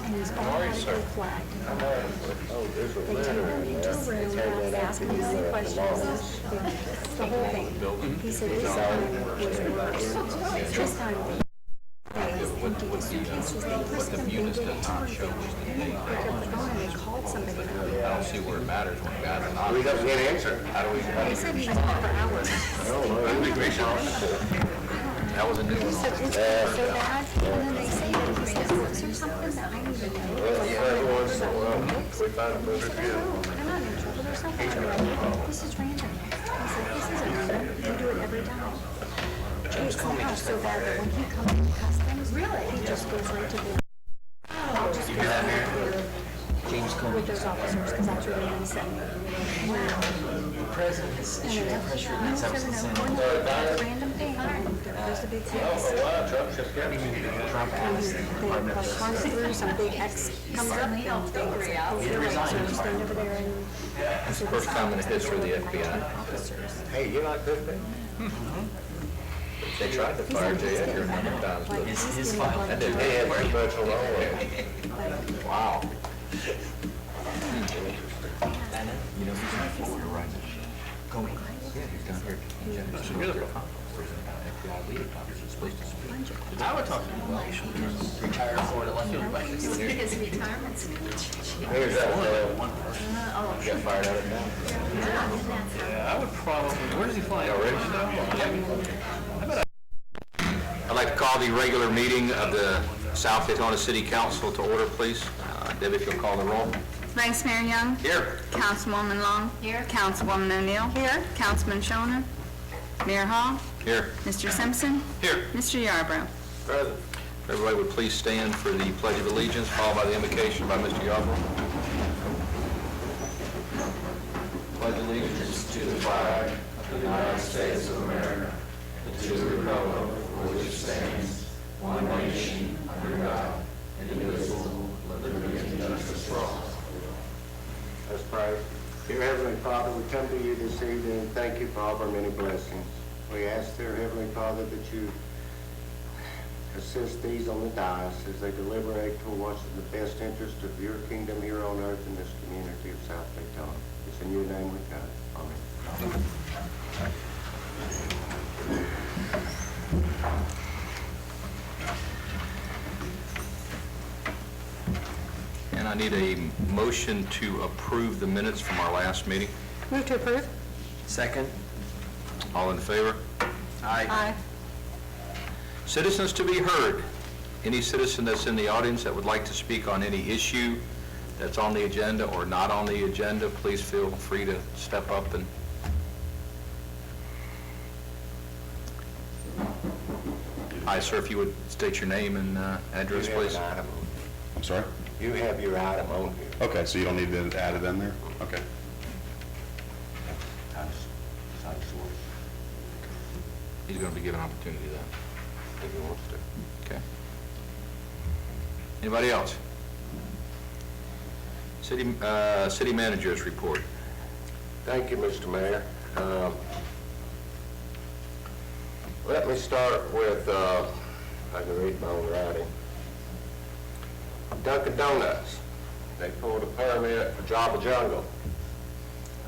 and he's automatically flagged. They took him into a room, asking him some questions, the whole thing. He said this time was worse. This time they emptied his suitcases, they frisked him, they did everything. They picked up the phone and they called somebody. I don't see where it matters when guys are not. We don't get an answer. How do we? They said he was gone for hours. That was a new one. So it's so bad, and then they say that he says, "Was there something that I need to know?" We find a motor I'm not in trouble or something. This is random. He said, "This isn't random. You do it every time." It's now so bad that when he comes to customs, he just goes right to the. I'll just go right there with those officers because that's what they're going to say. The president has issued a press release ever since Random thing. There's a big X. Trump asked the They Department like of run through, some big X comes up, and they stand over there and. It's the first time in the history of the FBI. Hey, you like this thing? They tried to fire J. Edgar a number of times, but his file. that didn't He had too much on Wow. Anna, you know who's not Florida right now? Comey. Yeah, he's down here. So you're the FBI lead officer. He's supposed to speak. I would talk to him. Retired Florida like His retirement speech. Here's that, one person. Got fired out of town. Yeah, I would probably. Where does he fly? I'd like to call the regular meeting of the South Daytona City Council to order, please. Debbie, if you'll call the roll. Vice Mayor Young. Here. Councilwoman Long. Here. Councilwoman O'Neill. Here. Councilman Shonner. Mayor Hall. Here. Mr. Simpson. Here. Mr. Yarborough. Present. Everybody would please stand for the Pledge of Allegiance, followed by the invocation by Mr. Yarborough. Pledge allegiance to the flag of the United States of America, and to the republic for which it stands, one nation, under God, indivisible, with liberty and justice for all. Let's pray. Dear Heavenly Father, we come to you this evening and thank you for all of our many blessings. We ask, dear Heavenly Father, that you assist these on the dais as they deliberate to what's in the best interest of your kingdom here on earth in this community of South Daytona. It's in your name we pray. Amen. And I need a motion to approve the minutes from our last meeting. Move to approve. Second. All in favor? Aye. Citizens to be heard. Any citizen that's in the audience that would like to speak on any issue that's on the agenda or not on the agenda, please feel free to step up and... Hi, sir, if you would state your name and address, You have please. an item. I'm sorry? You have your item on here. Okay, so you don't need to add it in there? Okay. He's going to be given opportunity then, if he wants to. Okay. Anybody else? City manager's report. Thank you, Mr. Mayor. Let me start with, I can read my own writing. Dunkin' Donuts, they pulled a permit for Java Jungle.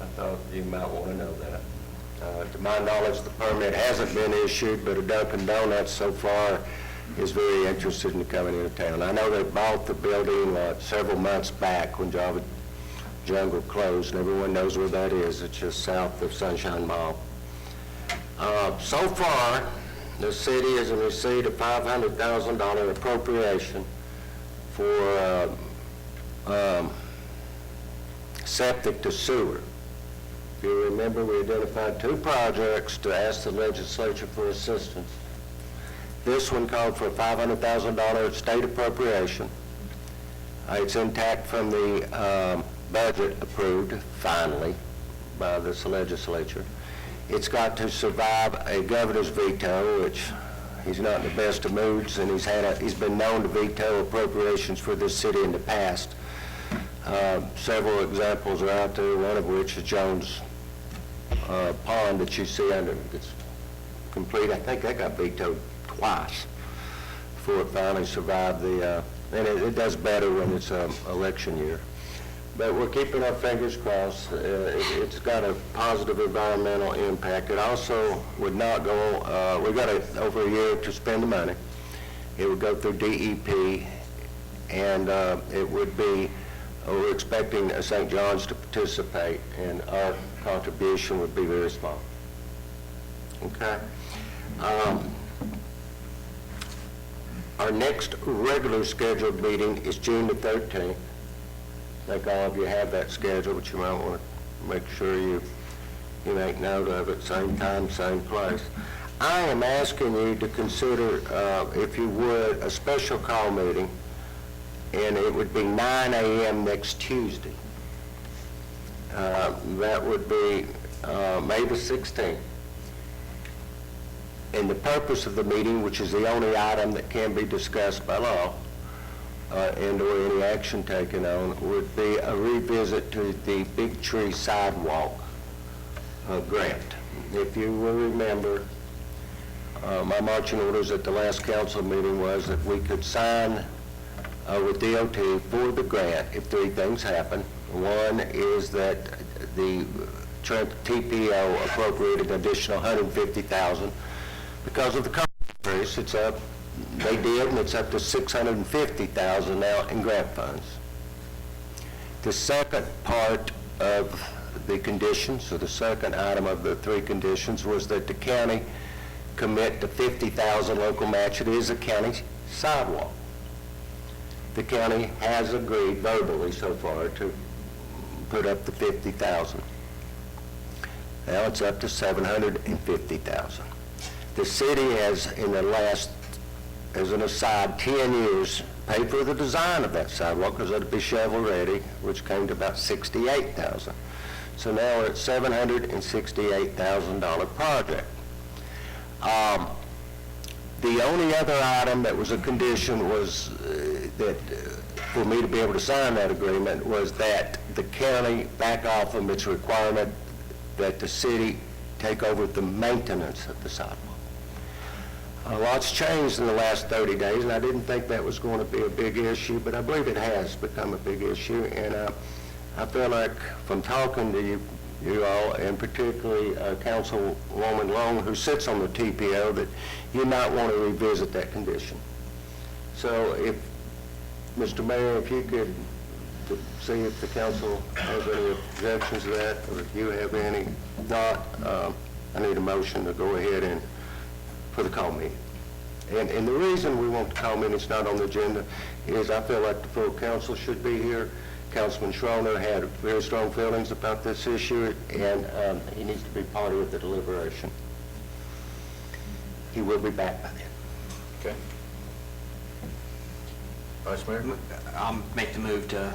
I thought you might want to know that. To my knowledge, the permit hasn't been issued, but a Dunkin' Donuts so far is very interested in coming into town. I know they bought the building several months back when Java Jungle closed, and everyone knows where that is. It's just south of Sunshine Mall. So far, the city is in receipt of $500,000 appropriation for septic to sewer. If you remember, we identified 2 projects to ask the legislature for assistance. This one called for a $500,000 state appropriation. It's intact from the budget approved, finally, by this legislature. It's got to survive a governor's veto, which he's not in the best of moods, and he's been known to veto appropriations for this city in the past. Several examples are out there, one of which is Jones Pond that you see under it's complete. I think that got vetoed twice before it finally survived the And it does better when it's election year. But we're keeping our fingers crossed. It's got a positive environmental impact. It also would not go, we got over a year to spend the money. It would go through DEP, and it would be, we're expecting St. John's to participate, and our contribution would be very small. Okay? Our next regular scheduled meeting is June the 13th. I think all of you have that schedule, but you might want to make sure you make note of it, same time, same place. I am asking you to consider, if you would, a special call meeting, and it would be 9 a.m. next Tuesday. That would be May the 16th. And the purpose of the meeting, which is the only item that can be discussed by law, and or any action taken on, would be a revisit to the Big Tree Sidewalk grant. If you will remember, my marching orders at the last council meeting was that we could sign with DOT for the grant if three things happen. One is that the TPO appropriated an additional $150,000 because of the cost increase. It's up. They did, and it's up to $650,000 now in grant funds. The second part of the conditions, or the second item of the three conditions, was that the county commit to $50,000 local match. It is a county sidewalk. The county has agreed verbally so far to put up the $50,000. Now it's up to $750,000. The city has, in the last, as an aside, 10 years, paid for the design of that sidewalk because it'd be shovel-ready, which came to about $68,000. So now we're at $768,000 project. The only other item that was a condition was that for me to be able to sign that agreement was that the county back off of its requirement that the city take over the maintenance of the sidewalk. A lot's changed in the last 30 days, and I didn't think that was going to be a big issue, but I believe it has become a big issue, and I feel like from talking to you all, and particularly Councilwoman Long, who sits on the TPO, that you might want to revisit that condition. So if, Mr. Mayor, if you could see if the council has any objections to that, or if you have any. Not, I need a motion to go ahead and for the call meeting. And the reason we want the call meeting, it's not on the agenda, is I feel like the full council should be here. Councilman Schroner had very strong feelings about this issue, and he needs to be part of the deliberation. He will be back by then. Okay. Vice Mayor? I'll make the move to,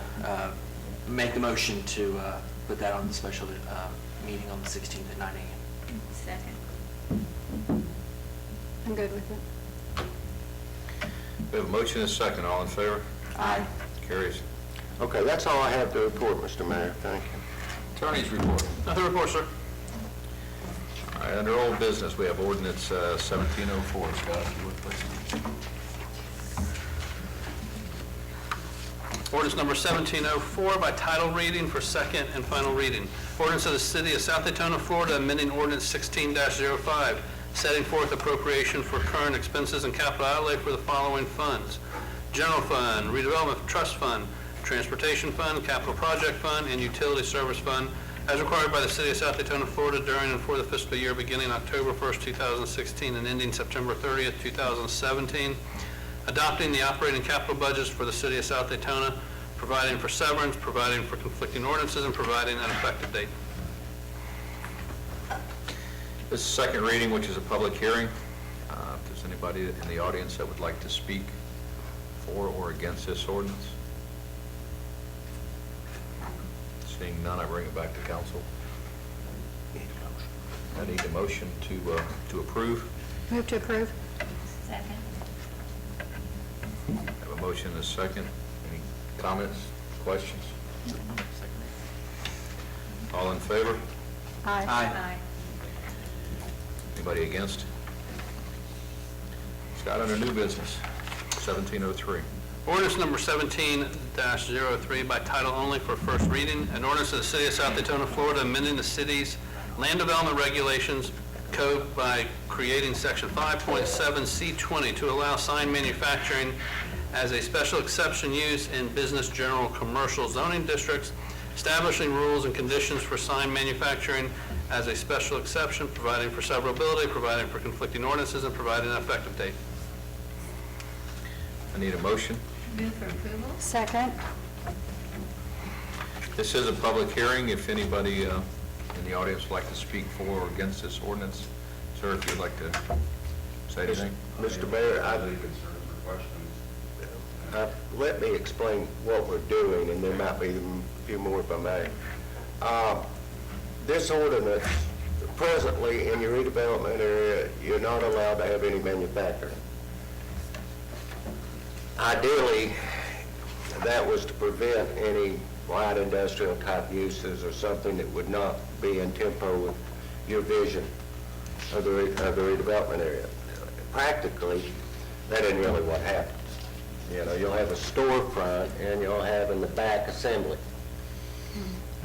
make the motion to put that on the special meeting on the 16th at 9 a.m. Second. I'm good with it. We have a motion and a second. All in favor? Aye. Carries. Okay, that's all I have to report, Mr. Mayor. Thank you. Attorney's report. Nothing to report, sir. All right, under old business, we have ordinance 1704. Scott, if you would, please. Ordinance number 1704 by title reading for second and final reading. Ordinance of the City of South Daytona, Florida, amending Ordinance 16-05, setting forth appropriation for current expenses and capital outlay for the following funds: General Fund, Redevelopment Trust Fund, Transportation Fund, Capital Project Fund, and Utility Service Fund, as required by the City of South Daytona, Florida, during and for the fiscal year beginning October 1st, 2016 and ending September 30th, 2017. Adopting the operating capital budgets for the City of South Daytona, providing for severance, providing for conflicting ordinances, and providing an effective date. This is second reading, which is a public hearing. If there's anybody in the audience that would like to speak for or against this ordinance. Seeing none, I bring it back to council. I need a motion to approve. Move to approve. Second. I have a motion and a second. Any comments, questions? All in favor? Aye. Aye. Anybody against? Scott, under new business, 1703. Ordinance number 17-03 by title only for first reading. An ordinance of the City of South Daytona, Florida, amending the city's land development regulations code by creating section 5.7C20 to allow sign manufacturing as a special exception use in business general commercial zoning districts, establishing rules and conditions for sign manufacturing as a special exception, providing for severability, providing for conflicting ordinances, and providing an effective date. I need a motion. Move for approval? Second. This is a public hearing. If anybody in the audience would like to speak for or against this ordinance, sir, if you'd like to say anything. Mr. Mayor, let me explain what we're doing, and there might be a few more if I may. This ordinance, presently in your redevelopment area, you're not allowed to have any manufacturing. Ideally, that was to prevent any light industrial type uses or something that would not be in tempo with your vision of the redevelopment area. Practically, that isn't really what happens. You know, you'll have a storefront and you'll have in the back assembly.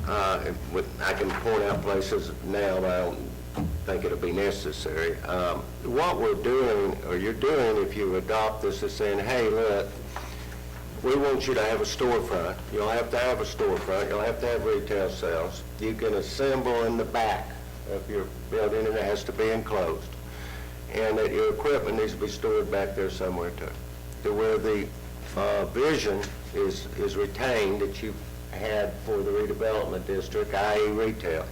I can point out places now, but I don't think it'll be necessary. What we're doing, or you're doing if you adopt this, is saying, hey, look, we want you to have a storefront. You'll have to have a storefront. You'll have to have retail sales. You can assemble in the back of your building, and it has to be enclosed. And that your equipment needs to be stored back there somewhere to where the vision is retained that you've had for the redevelopment district, i.e. retail.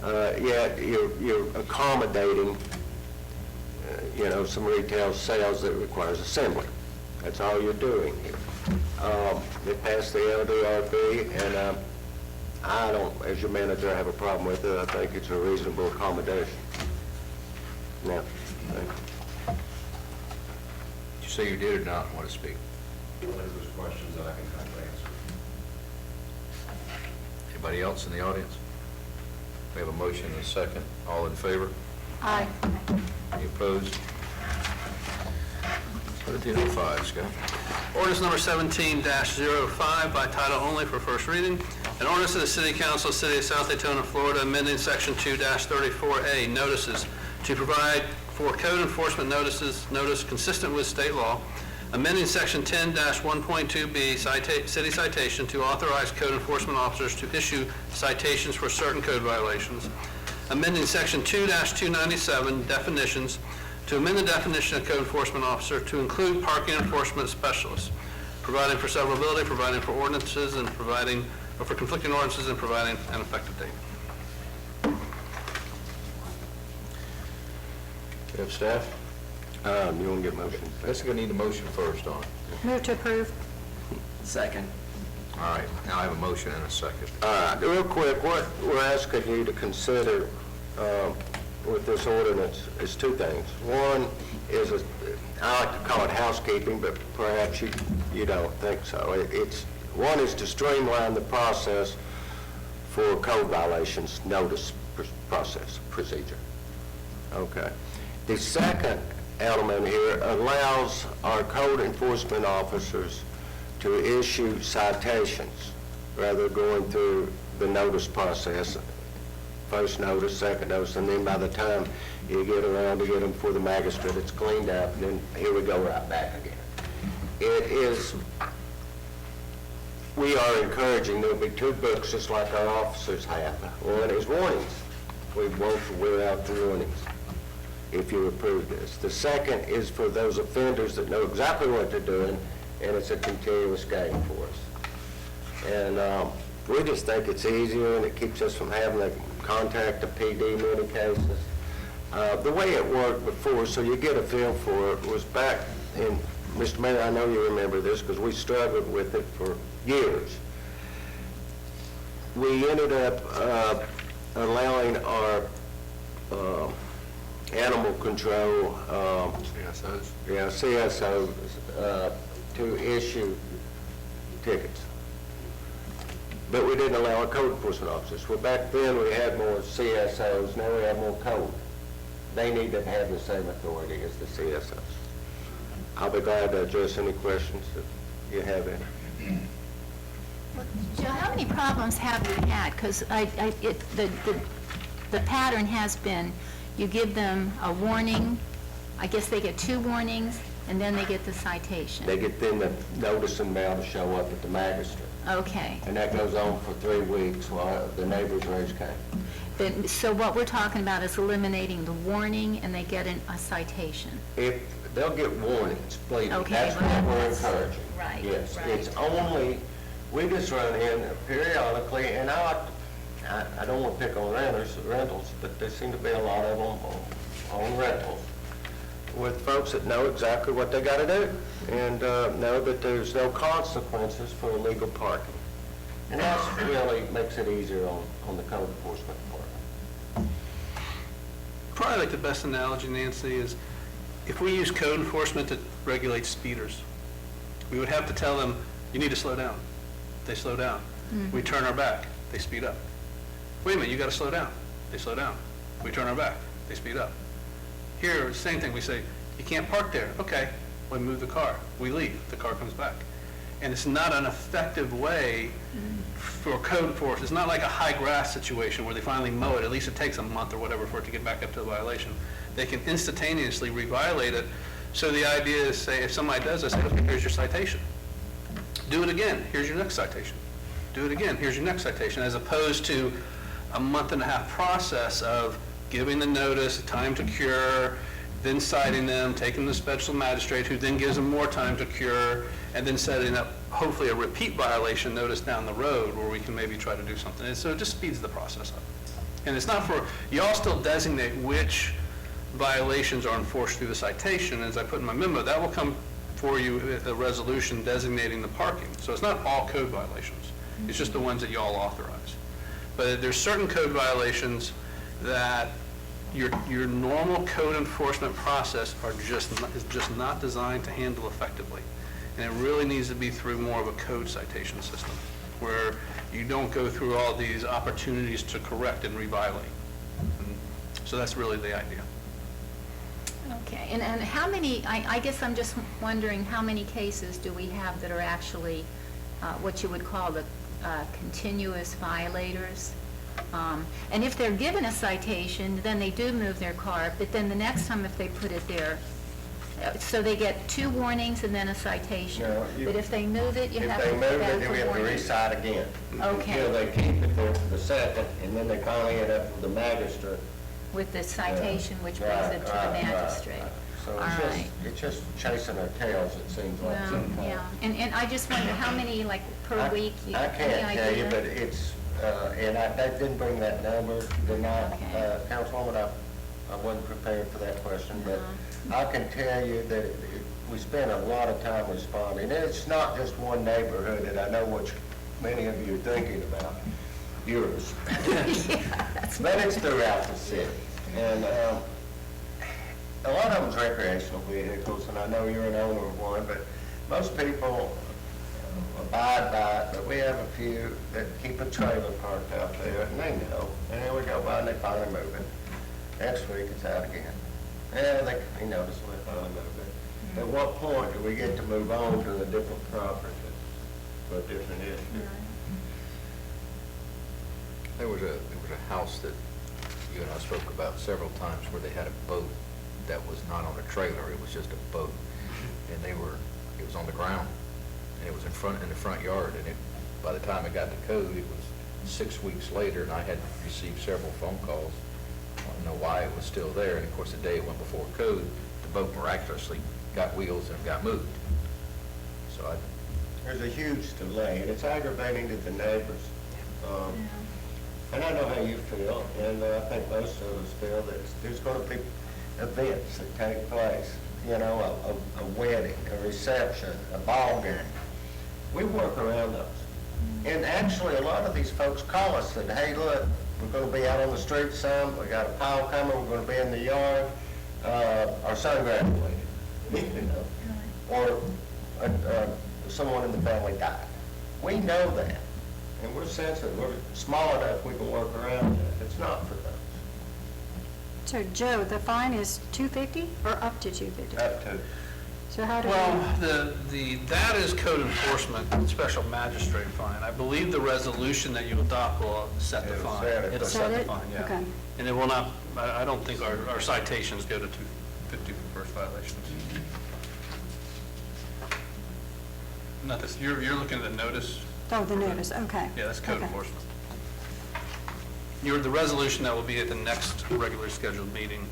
Yet you're accommodating, some retail sales that requires assembly. That's all you're doing here. It passed the LDRB, and I don't, as your manager, have a problem with it. I think it's a reasonable accommodation. Now, thank you. Did you say you did or not want to speak? There's questions that I can kind of answer. Anybody else in the audience? We have a motion and a second. All in favor? Aye. Any opposed? 1705, Scott. Ordinance number 17-05 by title only for first reading. An ordinance of the City Council, City of South Daytona, Florida, amending Section 2-34A, notices to provide for code enforcement notice consistent with state law, amending Section 10-1.2B, city citation, to authorize code enforcement officers to issue citations for certain code violations, amending Section 2-297, definitions, to amend the definition of code enforcement officer to include parking enforcement specialists, providing for severability, providing for ordinances, and providing for conflicting ordinances, and providing an effective date. We have staff? You want to get motion? I guess we're going to need a motion first on it. Move to approve. Second. All right, now I have a motion and a second. Real quick, what we're asking you to consider with this ordinance is two things. One is, I like to call it housekeeping, but perhaps you don't think so. One is to streamline the process for code violations notice procedure. Okay. The second element here allows our code enforcement officers to issue citations rather than going through the notice process, first notice, second notice, and then by the time you get around to get them for the magistrate, it's cleaned up, and then here we go right back again. We are encouraging, there'll be two books just like our officers have. One is warnings. We won't wear out the warnings if you approve this. The second is for those offenders that know exactly what they're doing, and it's a continuous game for us. And we just think it's easier, and it keeps us from having to contact the PD in many cases. The way it worked before, so you get a feel for it, was back in, Mr. Mayor, I know you remember this because we struggled with it for years. We ended up allowing our animal control, CSOs, to issue tickets. But we didn't allow our code enforcement officers. Well, back then we had more CSOs, now we have more code. They need to have the same authority as the CSOs. I'll be glad to address any questions that you have any. Joe, how many problems have you had? Because the pattern has been, you give them a warning, I guess they get 2 warnings, and then they get the citation. They get then the notice and mail to show up at the magistrate. Okay. And that goes on for 3 weeks while the neighbors raise cane. So what we're talking about is eliminating the warning, and they get a citation. If, they'll get warnings, believe me, Okay, that's well, what we're that's- encouraging. right, Yes, right. it's only, we just run in periodically, and I don't want to pick on rentals, but there seem to be a lot of them on rentals, with folks that know exactly what they got to do, and know that there's no consequences for illegal parking. And that's really makes it easier on the code enforcement department. Probably like the best analogy, Nancy, is if we use code enforcement to regulate speeders, we would have to tell them, you need to slow down. They slow down. We turn our back, they speed up. Wait a minute, you got to slow down. They slow down. We turn our back, they speed up. Here, same thing, we say, you can't park there. Okay, we move the car. We leave, the car comes back. And it's not an effective way for code enforcement. It's not like a high grass situation where they finally mow it. At least it takes a month or whatever for it to get back up to the violation. They can instantaneously reviolate it. So the idea is, say, if somebody does this, say, okay, here's your citation. Do it again, here's your next citation. Do it again, here's your next citation, as opposed to a month-and-a-half process of giving the notice, time to cure, then citing them, taking them to special magistrate, who then gives them more time to cure, and then setting up, hopefully, a repeat violation notice down the road where we can maybe try to do something. And so it just speeds the process up. And it's not for, you all still designate which violations are enforced through the citation. As I put in my memo, that will come for you with a resolution designating the parking. So it's not all code violations. It's just the ones that you all authorize. But there's certain code violations that your normal code enforcement process is just not designed to handle effectively. And it really needs to be through more of a code citation system, where you don't go through all these opportunities to correct and reviolate. So that's really the idea. Okay, and how many, I guess I'm just wondering, how many cases do we have that are actually what you would call the continuous violators? And if they're given a citation, then they do move their car, but then the next time if they put it there, so they get 2 warnings and then a citation. No, But if they move it, you If have they to move go it, back then for we have to warning. recite again. Okay. Until they keep it there for the second, and then they finally end up with the magistrate. With the citation, which brings it to the magistrate. So All right. it's just chasing our tails, it seems like Well, sometimes. yeah, and I just wonder how many, like, per I- week? I any can't tell you, idea? but it's, and I didn't bring that number, did not, Okay. Councilwoman, I wasn't prepared for that question, but I can tell you that we spend a lot of time responding. And it's not just one neighborhood, and I know which many of you are thinking about, yours. But it's throughout the city. And a lot of them's recreational vehicles, and I know you're an owner of one, but most people abide by it, but we have a few that keep a trailer parked out there, and they know. And then we go by and they finally move it. Next week it's out again. Yeah, they notice when they finally move it. At what point do we get to move on to a different property for a different issue? There was a house that you and I spoke about several times where they had a boat that was not on a trailer, it was just a boat. And it was on the ground, and it was in the front yard, and by the time it got to code, it was 6 weeks later, and I had received several phone calls. I don't know why it was still there, and of course, the day it went before code, the boat miraculously got wheels and got moved. So There's a huge delay, and it's aggravating to the neighbors. And I know how you feel, and I think most of us feel that there's going to be events that take place, you know, a wedding, a reception, a ball game. We work around those. And actually, a lot of these folks call us and, hey, look, we're going to be out on the street some, we got a pile coming, we're going to be in the yard, our son graduated, you know, or someone in the family died. We know that. And we're sensitive, we're small enough we can work around it. It's not for those. So Joe, the fine is $250 or up to $250? Up to. So So how do we? Well, that is code enforcement, special magistrate fine. I believe the resolution that you adopt will set the fine. It'll set the it? fine, yeah. Okay. And it will not, I don't think our citations go to 250 for first violations. Not this, you're looking at the notice? Oh, the notice, okay. Yeah, that's code Okay. enforcement. The resolution that will be at the next regularly scheduled meeting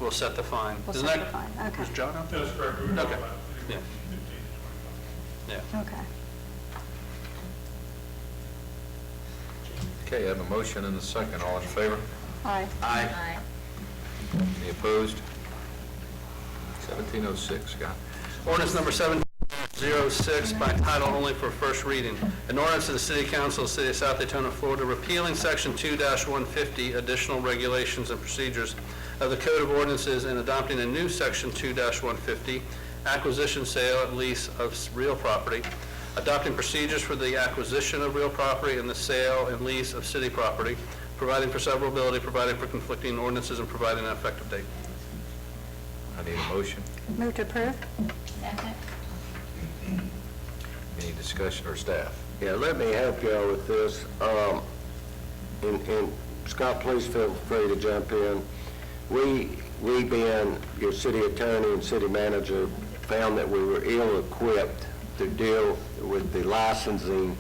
will set the fine. Will Isn't set that- the fine, okay. Was John out there? That's correct. We were Okay. talking about Yeah. 15 to 25. Yeah. Okay. Okay, I have a motion and a second. All in favor? Aye. Aye. Any opposed? 1706, Scott. Ordinance number 706 by title only for first reading. An ordinance of the City Council of the City of South Daytona, Florida, repealing Section 2-150, additional regulations and procedures of the Code of Ordinances and adopting a new Section 2-150, acquisition, sale, and lease of real property, adopting procedures for the acquisition of real property and the sale and lease of city property, providing for severability, providing for conflicting ordinances, and providing an effective date. I need a motion. Move to approve? Second? Any discussion or staff? Yeah, let me help you all with this. And Scott, please feel free to jump in. We being your city attorney and city manager, found that we were ill-equipped to deal with the licensing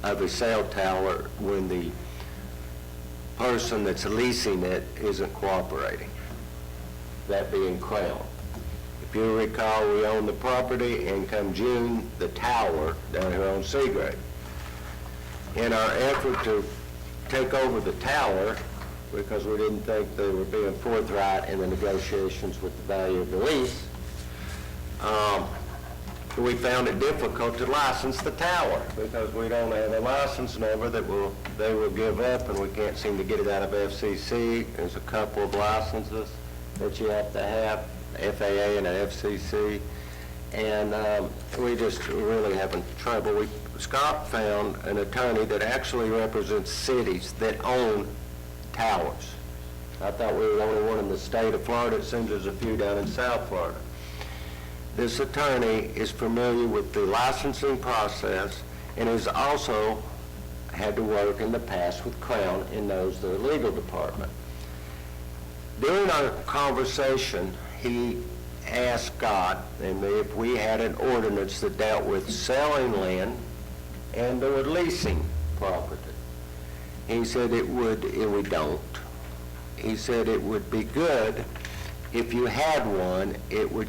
of a cell tower when the person that's leasing it isn't cooperating, that being Crown. If you recall, we own the property, and come June, the tower down here on Seagrave. In our effort to take over the tower, because we didn't think they were being forthright in the negotiations with the value of the lease, we found it difficult to license the tower because we don't have a license number that they will give up, and we can't seem to get it out of FCC. There's a couple of licenses that you have to have, FAA and an FCC, and we just really having trouble. Scott found an attorney that actually represents cities that own towers. I thought we were the only one in the state of Florida. It seems there's a few down in South Florida. This attorney is familiar with the licensing process and has also had to work in the past with Crown and knows their legal department. During our conversation, he asked Scott and me if we had an ordinance that dealt with selling land and or leasing property. He said it would, and we don't. He said it would be good if you had one. It would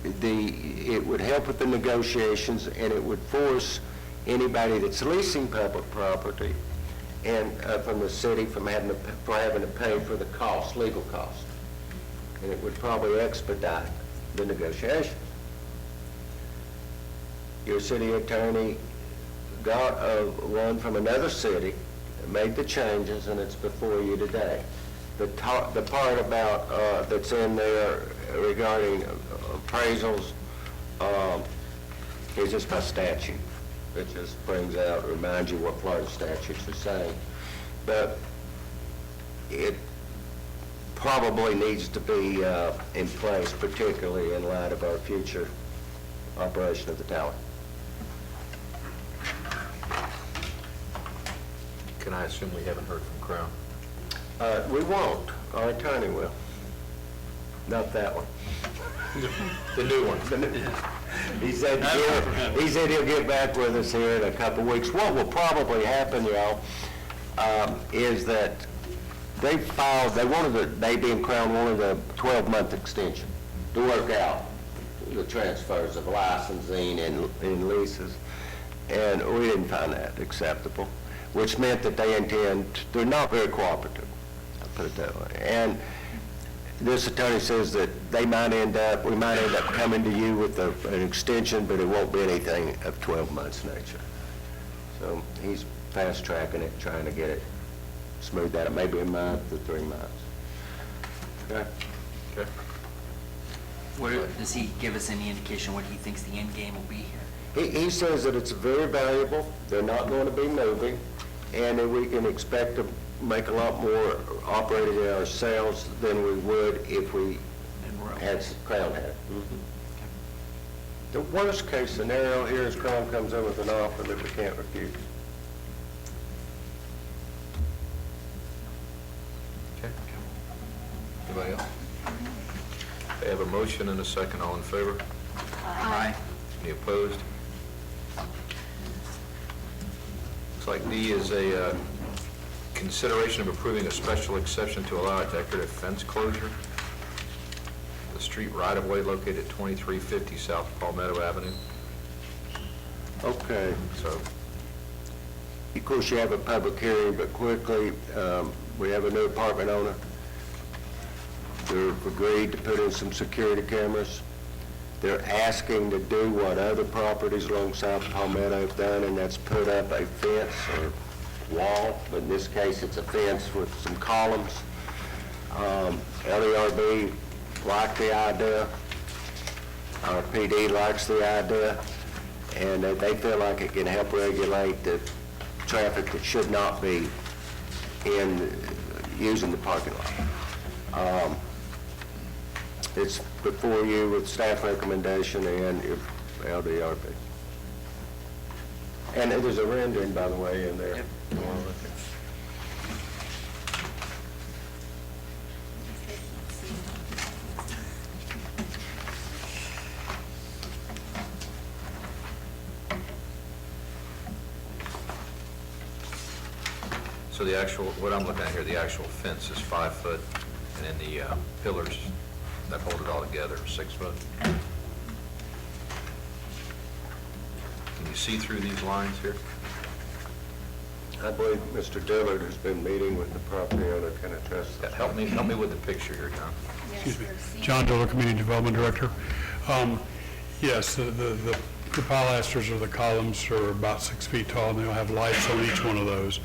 it would help with the negotiations, and it would force anybody that's leasing public property and from the city from having to pay for the cost, legal cost. And it would probably expedite the negotiations. Your city attorney got one from another city, made the changes, and it's before you today. The part about that's in there regarding appraisals is just by statute. It just brings out, reminds you what Florida statutes are saying. But it probably needs to be in place, particularly in light of our future operation of the tower. Can I assume we haven't heard from Crown? We won't. Our attorney will. Not that one. The new one. He said he'll get back with us here in a couple weeks. What will probably happen, y'all, is that they being Crown wanted a 12-month extension to work out the transfers of licensing and leases, and we didn't find that acceptable, which meant that they're not very cooperative, I'll put it that way. And this attorney says that we might end up coming to you with an extension, but it won't be anything of 12 months nature. So he's fast-tracking it, trying to get it smoothed out, maybe a month to 3 months. Okay? Okay. Does he give us any indication what he thinks the end game will be here? He says that it's very valuable, they're not going to be moving, and that we can expect to make a lot more operating in our sales than we would if we had Crown had. The worst-case scenario here is Crown comes in with an offer that we can't refuse. Okay. Anybody else? I have a motion and a second. All in favor? Aye. Any opposed? Looks like D is a consideration of approving a special exception to allow a decorative fence closure. The street right-of-way located at 2350 South Palmetto Avenue. Okay. So, Of course, you have a public hearing, but quickly, we have a new apartment owner. They've agreed to put in some security cameras. They're asking to do what other properties along South Palmetto have done, and that's put up a fence or wall, but in this case, it's a fence with some columns. LERB liked the idea. Our PD likes the idea, and they feel like it can help regulate the traffic that should not be in using the parking lot. It's before you with staff recommendation and your LDRP. And there's a rendering, by the way, in there. so the actual, what I'm looking at here, the actual fence is 5 foot, and then the pillars that hold it all together are 6 foot. Can you see through these lines here? I believe Mr. Dillard has been meeting with the property owner, can attest to that. Help me with the picture here, John. Excuse me. John Diller, Community Development Director. Yes, the pilasters or the columns are about 6 feet tall, and they'll have lights on each one of those.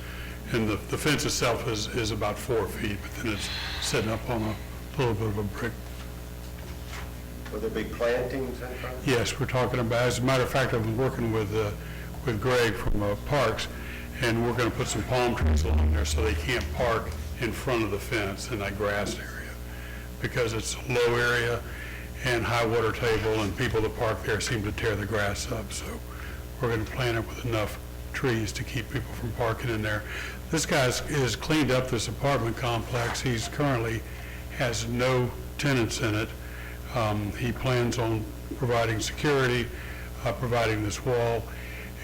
And the fence itself is about 4 feet, but then it's setting up on a little bit of a brick. Will there be plantings in front? Yes, we're talking about, as a matter of fact, I've been working with Greg from Parks, and we're going to put some palm trees along there so they can't park in front of the fence in that grassed area, because it's a low area and high water table, and people that park there seem to tear the grass up. So we're going to plant it with enough trees to keep people from parking in there. This guy has cleaned up this apartment complex. He's currently has no tenants in it. He plans on providing security, providing this wall,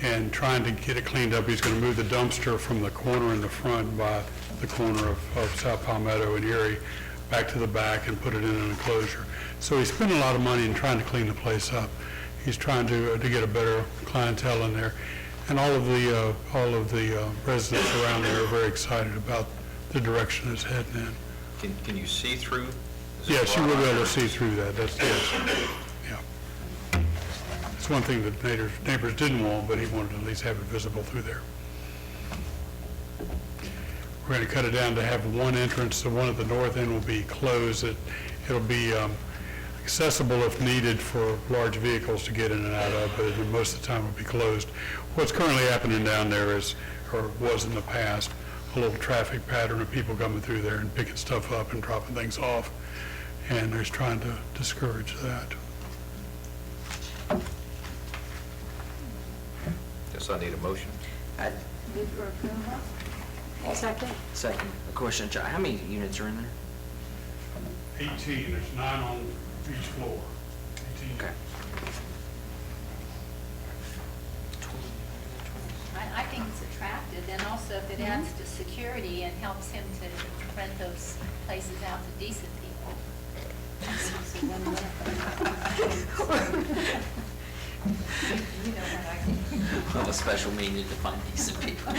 and trying to get it cleaned up. He's going to move the dumpster from the corner in the front by the corner of South Palmetto and Erie back to the back and put it in an enclosure. So he spent a lot of money in trying to clean the place up. He's trying to get a better clientele in there. And all of the residents around there are very excited about the direction it's heading in. Can you see through? Yes, you will be able to see through that. That's yes. Yeah. It's one thing that neighbors didn't want, but he wanted to at least have it visible through there. We're going to cut it down to have one entrance. The one at the north end will be closed. It'll be accessible if needed for large vehicles to get in and out of, but most of the time will be closed. What's currently happening down there is, or was in the past, a little traffic pattern of people coming through there and picking stuff up and dropping things off, and they're trying to discourage that. Guess I need a motion. Second. Second, a question, John, how many units are in there? 18, there's 9 on each floor. 18. Okay. I think it's attractive, and also if it adds to security and helps him to rent those places out to decent people. You know what I mean. Well, a special meaning to find decent people.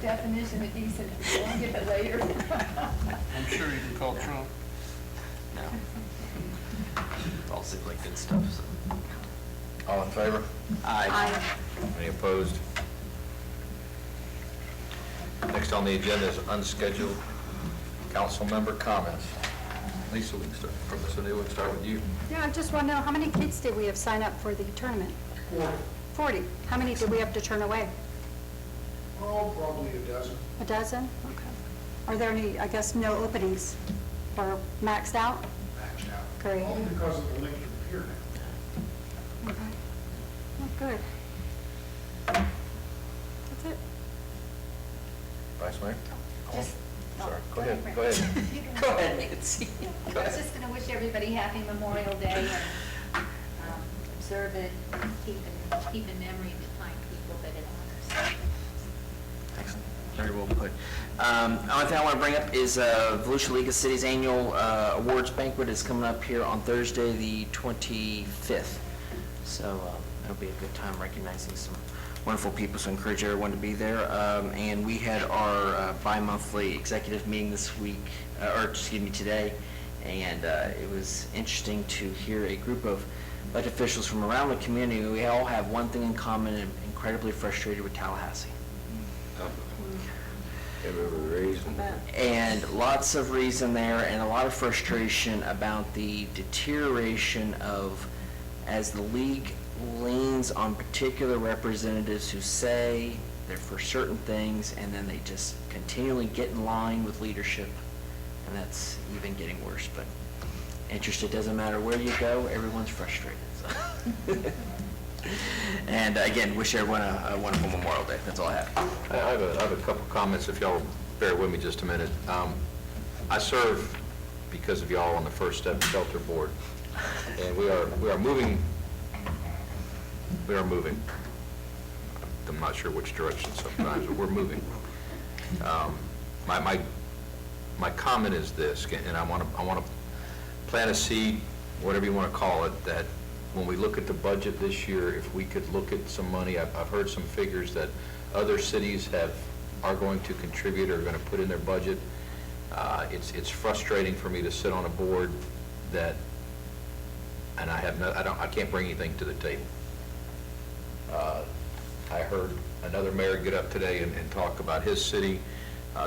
Definition of decent, we'll get it later. I'm sure you can call Trump. No. All seem like good stuff, so. All in favor? Aye. Any opposed? Next on the agenda is unscheduled council member comments. Lisa, we can start from this new one, start with you. Yeah, I just want to know, how many kids did we have sign up for the tournament? 40. How many did we have to turn away? Oh, probably a dozen. A dozen? Okay. Are there any, I guess, no openings or maxed out? Maxed out. Great. Only because of the length of the pier now. Good. That's it. Vice Mayor? Just- Sorry, oh, go ahead, Frank. go ahead. Go ahead, Nancy. I was just going to wish everybody happy Memorial Day and observe it, keep in memory the fine people that it honors. Excellent. Very well put. Only thing I want to bring up is Volusia League of Cities Annual Awards Banquet is coming up here on Thursday, the 25th. So it'll be a good time recognizing some wonderful people, so I encourage everyone to be there. And we had our bi-monthly executive meeting this week, today, and it was interesting to hear a group of elected officials from around the community. We all have one thing in common: and incredibly frustrated with Tallahassee. Every reason. And lots of reason there, and a lot of frustration about the deterioration of, as the league leans on particular representatives who say they're for certain things, and then they just continually get in line with leadership, and that's even getting worse. But interest, it doesn't matter where you go, everyone's frustrated. So. And again, wish everyone a wonderful Memorial Day. That's all I have. I have a couple comments, if y'all bear with me just a minute. I serve, because of y'all, on the First Step Shelter Board, and we are moving. I'm not sure which direction sometimes, but we're moving. My comment is this, and I want to plant a seed, whatever you want to call it, that when we look at the budget this year, if we could look at some money, I've heard some figures that other cities are going to contribute or are going to put in their budget. It's frustrating for me to sit on a board that, and I can't bring anything to the table. I heard another mayor get up today and talk about his city.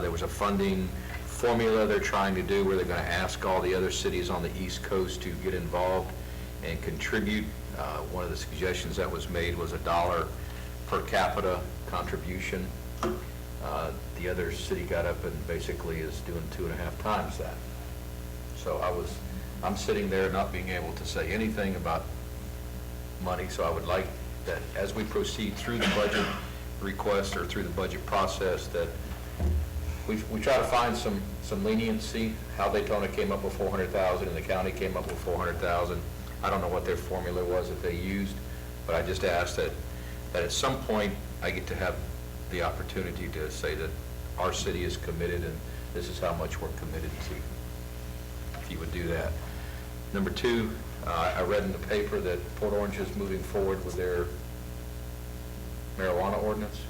There was a funding formula they're trying to do where they're going to ask all the other cities on the East Coast to get involved and contribute. One of the suggestions that was made was $1 per capita contribution. The other city got up and basically is doing 2.5 times that. So I'm sitting there not being able to say anything about money, so I would like that as we proceed through the budget request or through the budget process, that we try to find some leniency. How Daytona came up with $400,000 and the county came up with $400,000. I don't know what their formula was that they used, but I just asked that at some point I get to have the opportunity to say that our city is committed and this is how much we're committed to, if you would do that. Number two, I read in the paper that Port Orange is moving forward with their marijuana ordinance,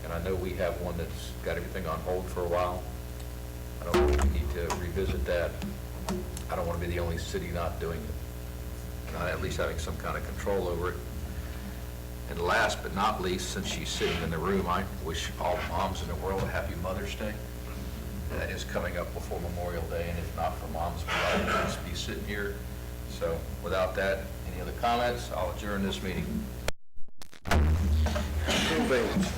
and I know we have one that's got everything on hold for a while. I don't know if we need to revisit that. I don't want to be the only city not doing it, not at least having some kind of control over it. And last but not least, since she's sitting in the room, I wish all moms in the world a happy Mother's Day. That is coming up before Memorial Day, and if not for moms, we all would just be sitting here. So without that, any other comments? I'll adjourn this meeting. Convenience.